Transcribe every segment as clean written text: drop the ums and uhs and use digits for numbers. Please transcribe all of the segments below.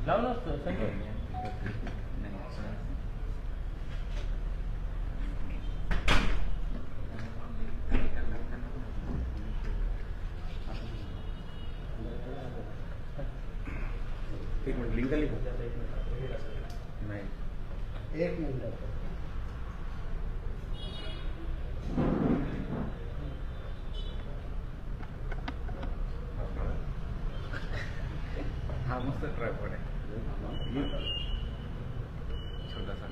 लावलं असतं संजय. एक मिनिट लिंक नाही. एक मिनिट. हा मस्त ट्रायपॉड आहे छोटासा.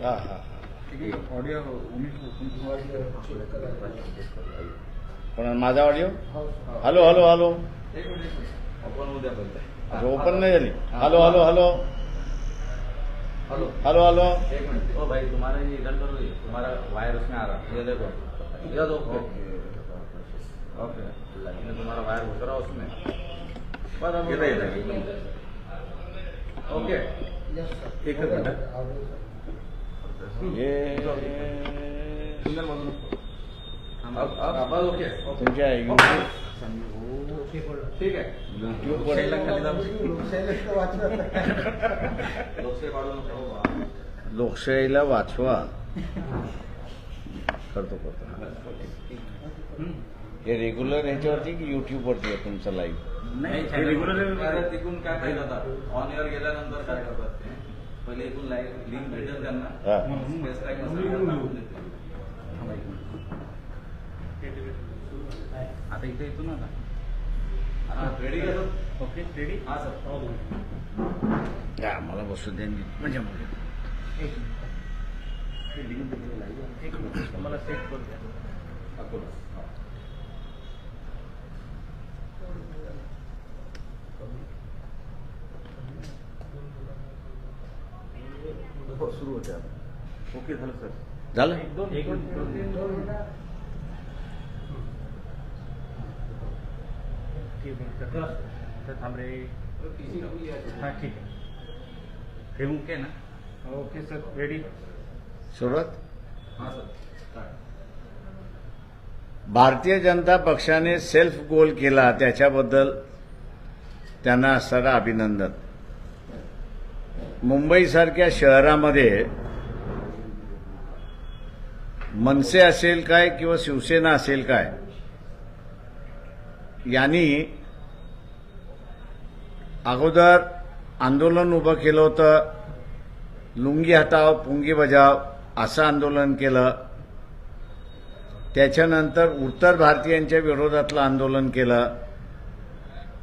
हा हा हा ऑडिओ कोणा माझा audio. Hello hello hello. Open नहीं झाली. Hello hello hello hello hello. एक मिनट. ओ भाई तुम्हारा ये इधर करो, ये तुम्हारा वायर उसमें आ रहा है, ये देखो, ये दो. ओके ये तुम्हारा वायर घुस रहा उसमें. बराबर ओके. एक मिनिट. ये अब ओके तुमच्या ठीक आहे. यूट्यूब लोकशाहीला खाली दाब. वर लोकशाही वाढू नको. लोकशाहीला वाचवा. करतो हे रेग्युलर ह्याच्यावरती की युट्यूबवरती आहे तुमचं लाईव्ह. नाही रेग्युलर तिकून काय करतात, ऑन एअर गेल्यानंतर काय करतात ते पहिले इथून लिंक भेटेल त्यांना. हा. स्पेस टाईम नसेल आता इथे येतो ना. रेडी का सर? Okay ready. हा सर. हा, मला बसू द्या म्हणजे एक मिनिट मला सेट करू द्या. सुरू होते आता. ओके झालं सर. झालं. एक दोन तर थांब रे. हा ठीक आहे. हे ओके ना. Okay sir ready. सुरुवात. हा सर. भारतीय जनता पक्षाने सेल्फ गोल केला त्याच्याबद्दल त्यांना असणारं अभिनंदन. मुंबईसारख्या शहरामध्ये मनसे असेल काय किंवा शिवसेना असेल काय यांनी अगोदर आंदोलन उभं केलं होतं. लुंगी हटाव पुंगी बजाव असं आंदोलन केलं. त्याच्यानंतर उत्तर भारतीयांच्या विरोधातलं आंदोलन केलं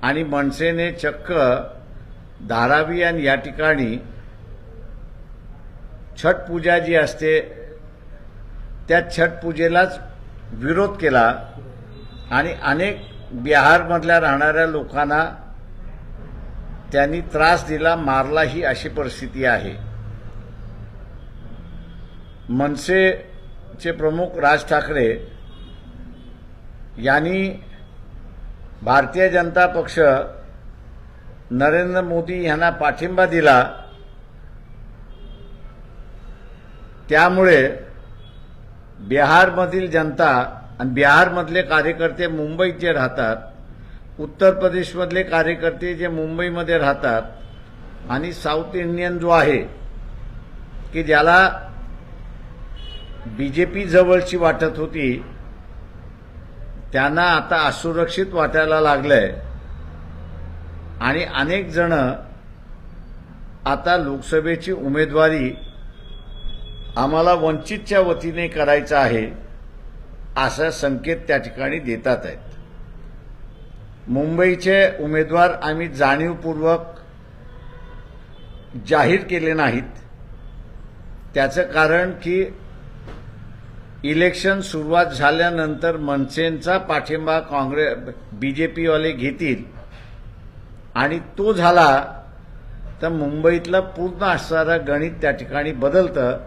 आणि मनसेने चक्क धारावी आणि या ठिकाणी छठ पूजा जी असते त्या छठ पूजेलाच विरोध केला आणि अनेक बिहारमधल्या राहणाऱ्या लोकांना त्यांनी त्रास दिला, मारलाही अशी परिस्थिती आहे. मनसेचे प्रमुख राज ठाकरे यांनी भारतीय जनता पक्ष नरेंद्र मोदी यांना पाठिंबा दिला. त्यामुळे बिहारमधील जनता आणि बिहारमधले कार्यकर्ते मुंबईत जे राहतात, उत्तर प्रदेशमधले कार्यकर्ते जे मुंबईमध्ये राहतात आणि साऊथ इंडियन जो आहे की ज्याला बीजेपी जवळची वाटत होती त्यांना आता असुरक्षित वाटायला लागलंय आणि अनेक जण आता लोकसभेची उमेदवारी आम्हाला वंचितच्या वतीने करायचा आहे असा संकेत त्या ठिकाणी देतात आहेत. मुंबईचे उमेदवार आम्ही जाणीवपूर्वक जाहीर केले नाहीत. त्याचं कारण की इलेक्शन सुरुवात झाल्यानंतर मनसेंचा पाठिंबा बीजेपीवाले घेतील आणि तो झाला तर मुंबईतलं पूर्ण असणारं गणित त्या ठिकाणी बदलतं.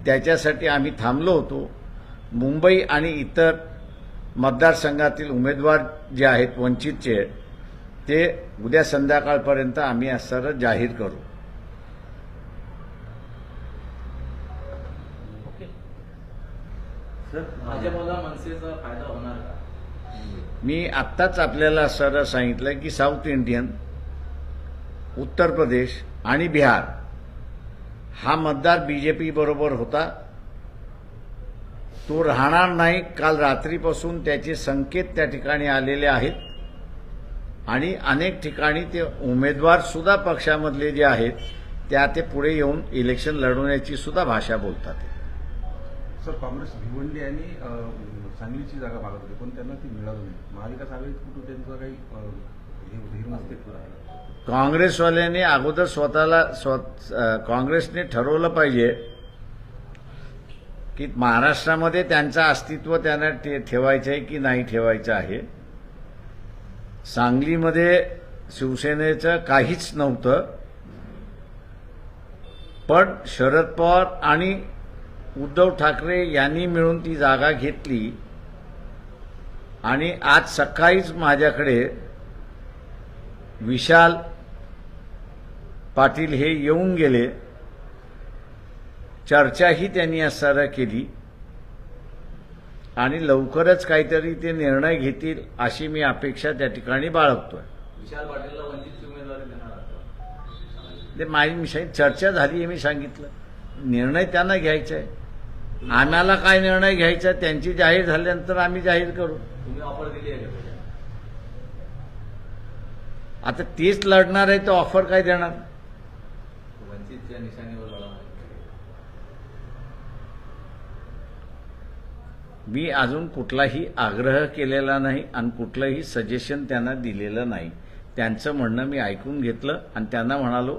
त्याच्यासाठी आम्ही थांबलो होतो. मुंबई आणि इतर मतदारसंघातील उमेदवार जे आहेत वंचितचे ते उद्या संध्याकाळपर्यंत आम्ही असणारं जाहीर करू. भाजपला मनसेचा फायदा होणार का? मी आत्ताच आपल्याला सरळ सांगितलं की साऊथ इंडियन, उत्तर प्रदेश आणि बिहार हा मतदार बीजेपी बरोबर होता. तो राहणार नाही. काल रात्रीपासून त्याचे संकेत त्या ठिकाणी आलेले आहेत आणि अनेक ठिकाणी ते उमेदवार सुद्धा पक्षामधले जे आहेत त्या ते पुढे येऊन इलेक्शन लढवण्याची सुद्धा भाषा बोलतात. सर, काँग्रेस भिवंडी आणि सांगलीची जागा मागत होती पण त्यांना ती मिळाली नाही. महाविकास आघाडीत कुठं त्यांचं काही धीर अस्तित्व राहिलं. काँग्रेसवाल्यांनी अगोदर काँग्रेसने ठरवलं पाहिजे की महाराष्ट्रामध्ये त्यांचं अस्तित्व त्यांना ठेवायचं आहे की नाही ठेवायचं आहे. सांगलीमध्ये शिवसेनेचं काहीच नव्हतं, पण शरद पवार आणि उद्धव ठाकरे यांनी मिळून ती जागा घेतली आणि आज सकाळीच माझ्याकडे विशाल पाटील हे येऊन गेले. चर्चाही त्यांनी असताना केली आणि लवकरच काहीतरी ते निर्णय घेतील अशी मी अपेक्षा त्या ठिकाणी बाळगतोय. विशाल पाटीलला वंचितची उमेदवारी देणार आहात? ते माझी चर्चा झाली आहे, मी सांगितलं. निर्णय त्यांना घ्यायचा आहे. आम्हाला काय निर्णय घ्यायचा त्यांची जाहीर झाल्यानंतर आम्ही जाहीर करू. तुम्ही ऑफर दिली आहे का? आता तेच लढणार आहे तर ऑफर काय देणार? वंचितच्या निशाणीवर लढा. मी अजून कुठलाही आग्रह केलेला नाही आणि कुठलंही सजेशन त्यांना दिलेलं नाही. त्यांचं म्हणणं मी ऐकून घेतलं आणि त्यांना म्हणालो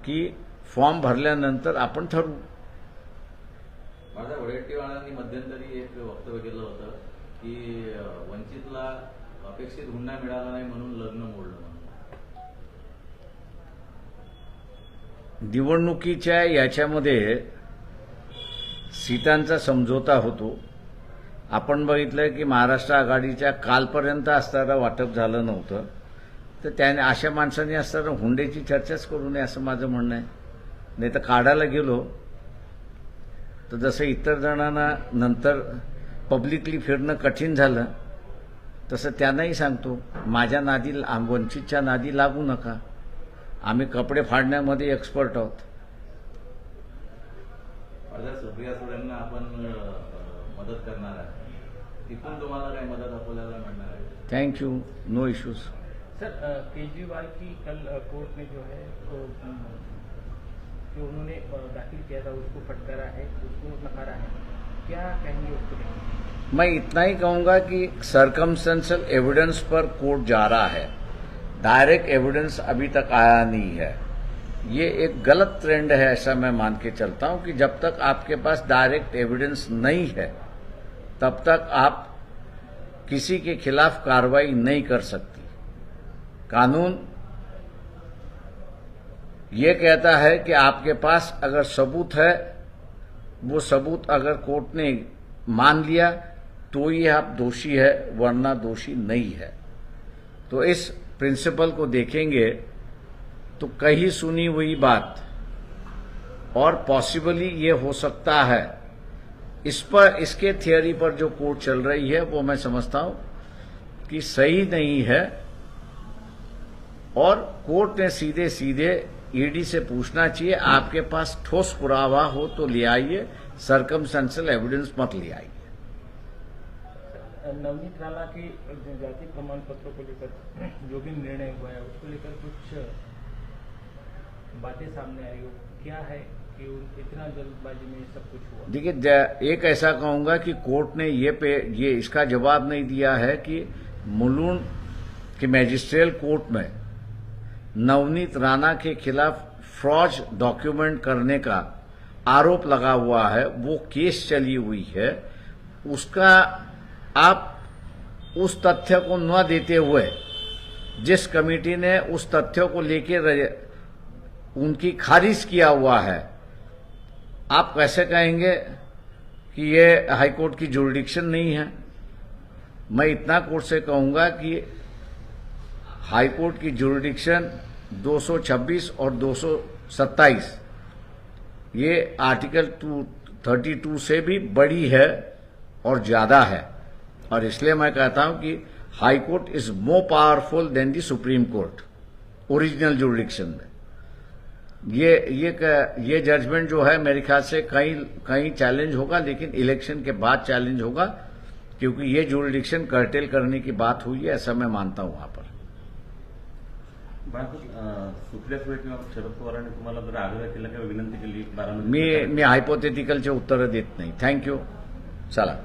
की फॉर्म भरल्यानंतर आपण ठरवू. माझ्या वडेट्टीवारांनी मध्यंतरी एक वक्तव्य केलं होतं की वंचितला अपेक्षित हुंडा मिळाला नाही म्हणून लग्न मोडलं म्हणून. निवडणुकीच्या याच्यामध्ये सीटांचा समझोता होतो. आपण बघितलं की महाराष्ट्र आघाडीच्या कालपर्यंत असताना वाटप झालं नव्हतं, तर त्याने अशा माणसांनी असताना हुंड्याची चर्चाच करू नये असं माझं म्हणणं आहे. नाही तर काढायला गेलो तर जसं इतर जणांना नंतर पब्लिकली फिरणं कठीण झालं तसं त्यांनाही सांगतो, माझ्या नादी वंचितच्या नादी लागू नका. आम्ही कपडे फाडण्यामध्ये एक्सपर्ट आहोत. सुप्रिया सुळेंना आपण मदत करणार आहे, तिथून तुम्हाला काही मदत अकोल्याला मिळणार आहे? Thank you, no issues. Sir, Kejriwal की कल कोर्ट में जो है जो उन्होंने दाखिल किया था उसको फटकारा है, उसको नकारा है, क्या कहेंगे उसको लेकर? मैं इतना ही कहूंगा कि सर्कमस्टेंशियल एविडेंस पर कोर्ट जा रहा है. डायरेक्ट एविडेंस अभी तक आया नहीं है. ये एक गलत ट्रेंड है, ऐसा मैं मान के चलता हूं कि जब तक आपके पास डायरेक्ट एविडेंस नहीं है तब तक आप किसी के खिलाफ कार्रवाई नहीं कर सकती. कानून ये कहता है कि आपके पास अगर सबूत है, वो सबूत अगर कोर्ट ने मान लिया तो ही आप दोषी है, वरना दोषी नहीं है. तो इस प्रिंसिपल को देखेंगे तो कहीं सुनी हुई बात और पॉसिबली ये हो सकता है, इस पर इसके थियरी पर जो कोर्ट चल रही है वो मैं समझता हूं कि सही नहीं है. और कोर्ट ने सीधे सीधे ईडी से पूछना चाहिए, आपके पास ठोस पुरावा हो तो ले आइए, सर्कमस्टेंशियल एविडेंस मत ले आइए. नवनीत राणा के जाति प्रमाण पत्रों को लेकर जो भी निर्णय हुआ है उसको लेकर कुछ बातें सामने आई हो, क्या है कि इतना जल्दबाजी में सब कुछ हुआ? देखिए, एक ऐसा कहूंगा कि कोर्ट ने ये इसका जवाब नहीं दिया है कि मुलुंड के मैजिस्ट्रियल कोर्ट में नवनीत राणा के खिलाफ फ्रॉड डॉक्यूमेंट करने का आरोप लगा हुआ है, वो केस चली हुई है. उसका आप उस तथ्य को न देते हुए जिस कमेटी ने उस तथ्यों को लेकर उनकी खारिज किया हुआ है, आप कैसे कहेंगे कि ये हाईकोर्ट की जुरिडिक्शन नहीं है? मैं इतना कोर्ट से कहूंगा कि हाईकोर्ट की जुरिडिक्शन 226 और 227 ये आर्टिकल 232 से भी बड़ी है और ज्यादा है. और इसलिए मैं कहता हूं कि high court is more powerful than the supreme court original jurisdiction में। ये जजमेंट जो है मेरे ख्याल से कहीं चैलेंज होगा, लेकिन इलेक्शन के बाद चैलेंज होगा, क्योंकि ये जुरिडिक्शन कर्टेल करने की बात हुई है, ऐसा मैं मानता हूं वहां पर। सुप्रिया सुळे किंवा शरद पवारांनी तुम्हाला जर आग्रह केला किंवा विनंती केली बारामती मी हायपोथेटिकलचे उत्तरं देत नाही. थँक्यू. चला.